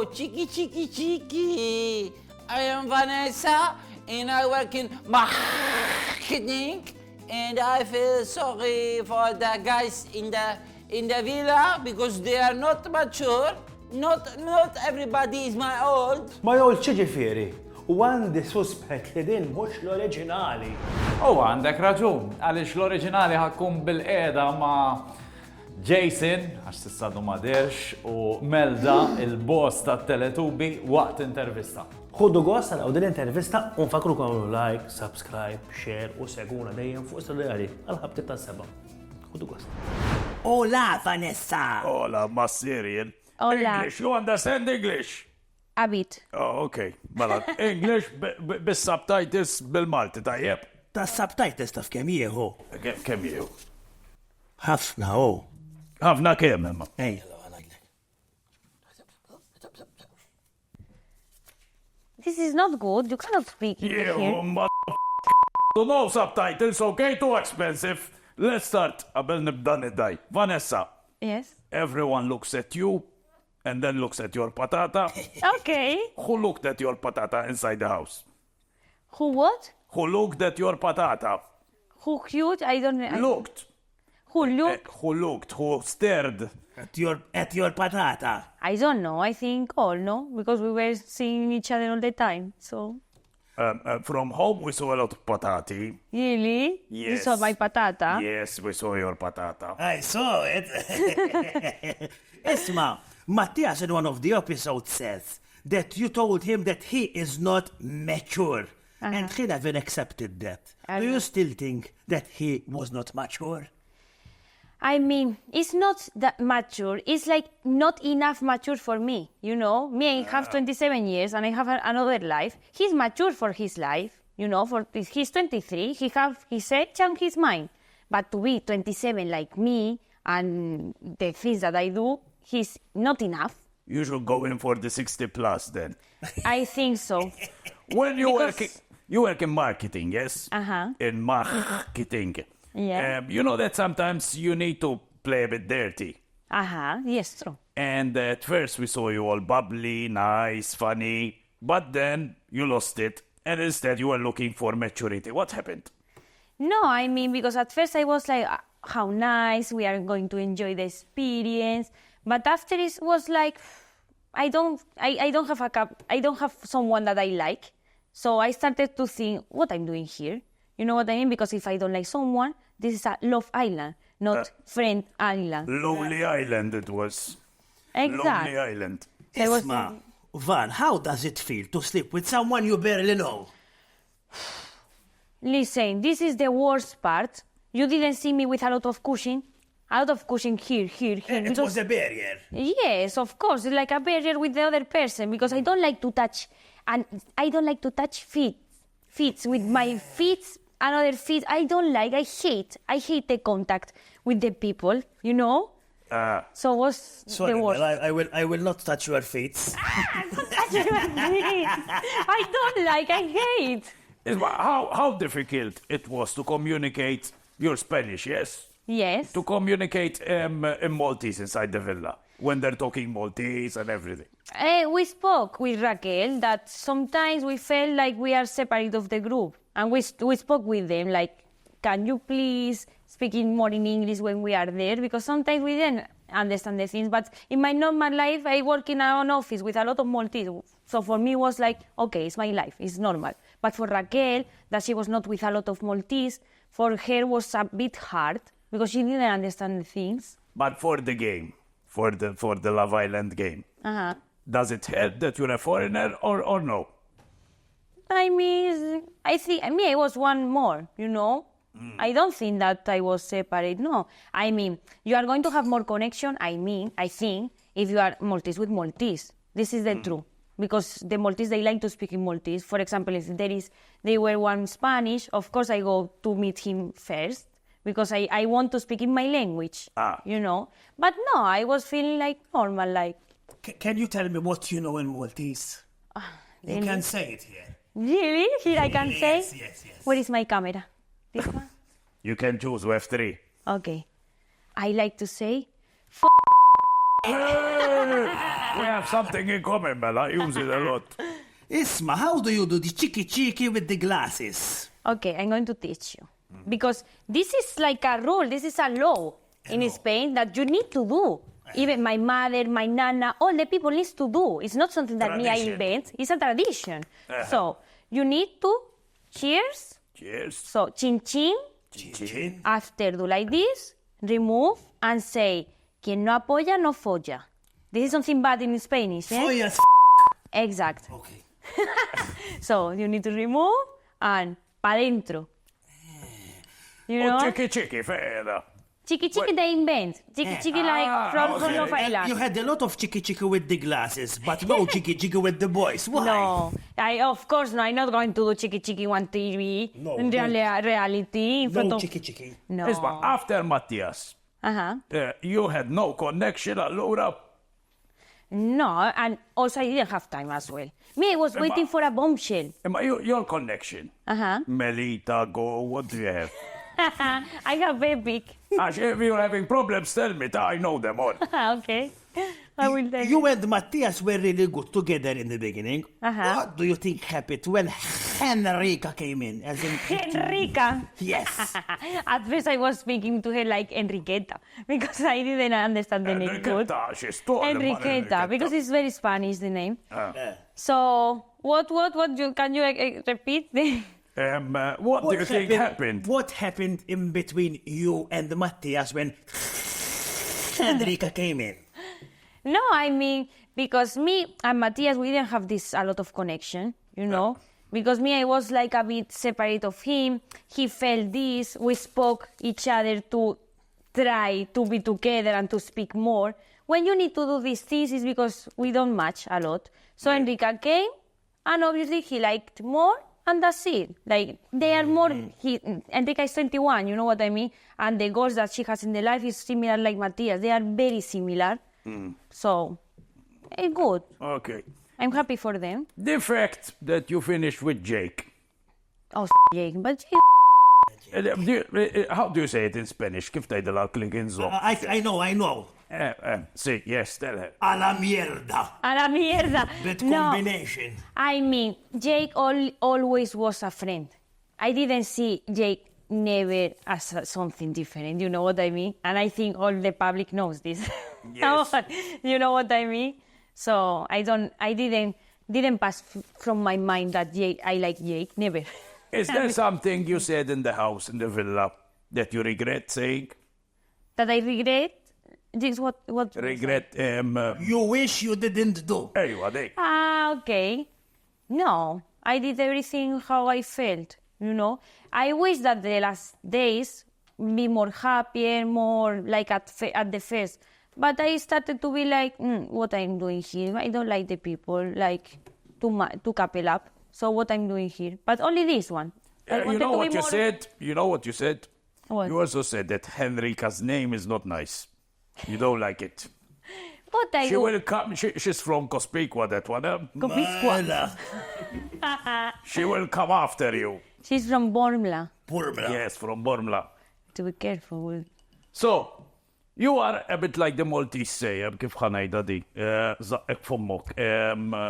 Hello, cheeky. I am Vanessa, and I work in marketing, and I feel sorry for the guys in the villa because they are not mature. Not everybody is my old. My old ċiġifieri. U għandi suspett li din mhux l-oriġinali. Għandek raġun, għaliex l-oriġinali ħakkun bil-qiegħda ma' Jason, għax tissadu ma dirx, u Melda, il-boss ta' Teletubi, waqt intervista. Ħuddu gost għal din intervista u nfakru komlu like, subscribe, share u seguna dejjem fuq soċjali għal-ħabti ta' seba. Ħuddu gost. Hola, Vanessa. Hola, ma Syrian. Hola. English, you understand English? A bit. Oh, okay. Mela, English bis-subtitles bil-Malti, tajjeb. Ta' subtitles taf kemm jieħu. Kemm jieħu? Ħafna, oh. Ħafna kemm, imma. Ej. This is not good. You cannot speak Jieħu, here. ma no subtitles, okay, too expensive. Let's start. Qabel nibda nidaj. Vanessa, Yes. everyone looks at you and then looks at your patata. Okay. Who looked at your patata inside the house? Who what? Who looked at your patata? Who cute? I don't know. Looked. Who look? Who looked? Who stared? At your patata. I don't know. I think all, no? Because we were seeing each other all the time. So, From home, we saw a lot of patati. really? You Yes. saw my patata? Yes, we saw your patata. I saw it. Isma, Matthias in one of the episodes says that you told him that he is not mature. And he never accepted that. Do you still think that he was not mature? I mean, it's not that mature. It's like not enough mature for me, you know? Me, I have 27 years and I have another life. He's mature for his life, you know? He's 23. He have his age and his mind. But to be 27 like me and the things that I do, he's not enough. You should go in for the 60 plus then. I think so. When you Because- work in marketing, yes? Uh-huh. In marketing. Yeah. You know that sometimes you need to play a bit dirty. Yes, true. And at first we saw you all bubbly, nice, funny, but then you lost it. And instead you were looking for maturity. What happened? No, I mean, because at first I was like, how nice, we are going to enjoy the experience. But after it was like, I don't have someone that I like. So I started to think, what I'm doing here? You know what I mean? Because if I don't like someone, this is a love island, not friend island. Lonely Island it was. Lonely Exactly. Island. There was- Isma, Van, how does it feel to sleep with someone you barely know? Listen, this is the worst part. You didn't see me with a lot of cushion. A lot of cushion here. It because- was a barrier. Yes, of course, it's like a barrier with the other person because I don't like to touch, and I don't like to touch feet with my feet, another feet. I don't like. I hate the contact with the people. You know. So what's Sorry, the worst? well, I will not touch your feet. Don't touch your feet. I don't like. I hate. How difficult it was to communicate your Spanish, yes? Yes. To communicate in Maltese inside the villa when they're talking Maltese and everything. We spoke with Raquel that sometimes we felt like we are separate of the group. And we spoke with them like, can you please speak more in English when we are there? Because sometimes we didn't understand the things. But in my normal life, I work in an office with a lot of Maltese. So for me, it was like, okay, it's my life, it's normal. But for Raquel, that she was not with a lot of Maltese, for her was a bit hard because she didn't understand the things. But for the game, for the Love Island game, does it help that you're a foreigner or no? I mean, I think, I was one more, you know? I don't think that I was separate, no. I mean, you are going to have more connection, I think, if you are Maltese with Maltese. This is the truth. Because the Maltese, they like to speak in Maltese. For example, if they were one Spanish, of course I go to meet him first. Because I want to speak in my language, you know. But no, I was feeling like normal, like... Can you tell me what you know in Maltese? You really? can say it here. Really? Here I can say? Yes. Where is my camera? This one? You can choose, we have 3. Okay. I like to say... We have something in common, Mela. I use it a lot. Isma, how do you do the cheeky with the glasses? Okay, I'm going to teach you. Because this is like a rule, this is a law in Spain that you need to do. Even my mother, my nana, all the people need to do. It's not something that me I invent, it's a tradition. So, you need to cheers. Cheers. So, chin chin. Chin. After do like this, remove and say, quien no apoya no folla. This is something bad in Spanish, eh? Oh, yes. Exact. Okay. So, you need to remove and pa dentro. You know? Cheeky, feda. Chiki they invent. Chiki like from North Island. You had a lot of cheeky with the glasses, but no cheeky with the boys. Why? No, of course no. I'm not going to do chiki on TV. No, in reality, in front No of cheeky. no. Isma, after Matthias, you had no connection allura. No, and also I didn't have time as well. Me, I was waiting for a bombshell. Imma your connection. Melita, go, what do you have? I have very big. If you're having problems, tell me. I know them all. Okay, I will tell You and Matthias were really good together in the beginning. What do you think happened when Henrika came in? As in Enrica. Yes. At first I was speaking to her like Enriqueta because I didn't understand the name good. She stole Enriqueta, because it's very Spanish, the name. So, what, can you repeat? What do you think happened? What happened in between you and Matthias when Henrika came in? No, I mean, because me and Matthias, we didn't have a lot of connection, you know? Because me, I was like a bit separate of him. He felt this. We spoke each other to try to be together and to speak more. When you need to do these things, it's because we don't match a lot. So Enrica came, and obviously he liked more, and that's it. Like, they are more... Enrica is 21, you know what I mean? And the goals that she has in the life is similar like Matthias. They are very similar. So, good. Okay. I'm happy for them. The fact that you finished with Jake. Oh, Jake, but Jake... How do you say it in Spanish? Kif tajdela klikin zo? I know. See, yes, tell her. A la mierda. A la mierda. That No, combination. I mean, Jake always was a friend. I didn't see Jake never as something different, you know what I mean? And I think all the public knows this. Yes. You know what I mean? So I didn't pass from my mind that I like Jake, never. Is there something you said in the house, in the villa, that you regret saying? That I regret? This what? Regret, You wish you didn't do. Anyway, Okay. No, I did everything how I felt, you know. I wish that the last days be more happier, more like at the first. But I started to be like, what I'm doing here? I don't like the people, like, to couple up. So what I'm doing here? But only this one. you know what you said? You know what you said? What? You also said that Henrika's name is not nice. You don't like it. What I She do? will come, she's from Cospiqua, that one. Copisqua. She will come after you. She's from Bormla. Yes, from Bormla. To be careful. So, you are a bit like the Maltese say, kif ħanajda di, zaqqek fommok,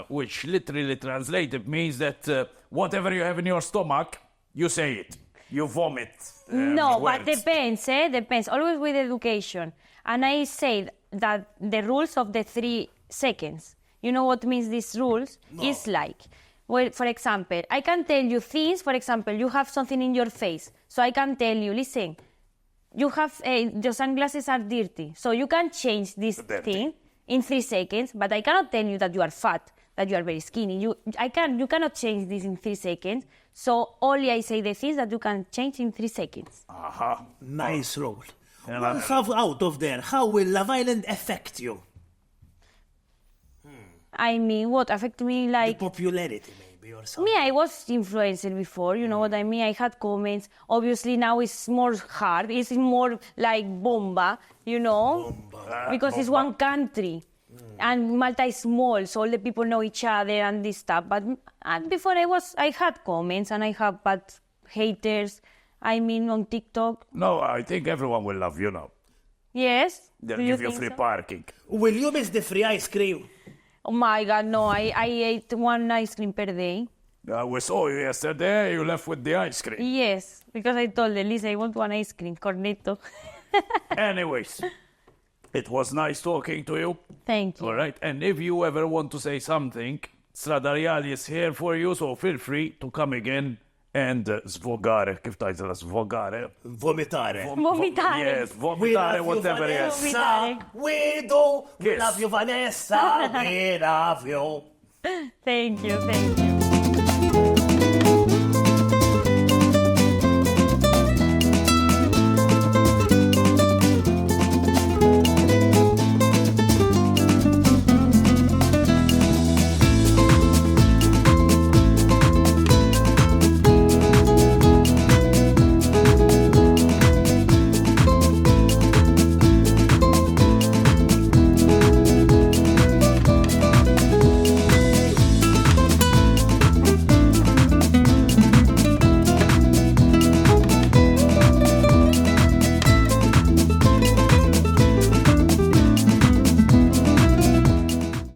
which literally translated means that whatever you have in your stomach, you say it. You vomit. No, but words. depends. Always with education. And I say that the rules of the 3 seconds, you know what means these rules? It's like, well, for example, I can tell you things, for example, you have something in your face. So I can tell you, listen, you have, your sunglasses are dirty. So you can change this thing in 3 seconds, but I cannot tell you that you are fat, that you are very skinny. You cannot change this in 3 seconds. So only I say the things that you can change in 3 seconds. Nice role. Out of there, how will Love Island affect you? I mean, what affect me like... The popularity, maybe, or something. Me, I was influencer before, you know what I mean? I had comments. Obviously, now it's more hard. It's more like bomba, you know? Because it's one country. And Malta is small, so all the people know each other and this stuff. But before I had comments and I had bad haters. I mean, on TikTok. No, I think everyone will love you now. Yes. They'll Do you give you think free so? parking. Will you miss the free ice cream? Oh my God, no, I ate one ice cream per day. We saw you yesterday, you left with the ice cream. Yes, because I told Elisa I want one ice cream, cornetto. Anyways, it was nice talking to you. Thank you. All right, and if you ever want to say something, Stradariali is here for you, so feel free to come again and svogare. Kif tajzela svogare? Vomitare. Vomitare. Yes, We vomitare, love you, whatever it is. Vanessa. We do. We Yes. love you, Vanessa. We love you. Thank you, thank you.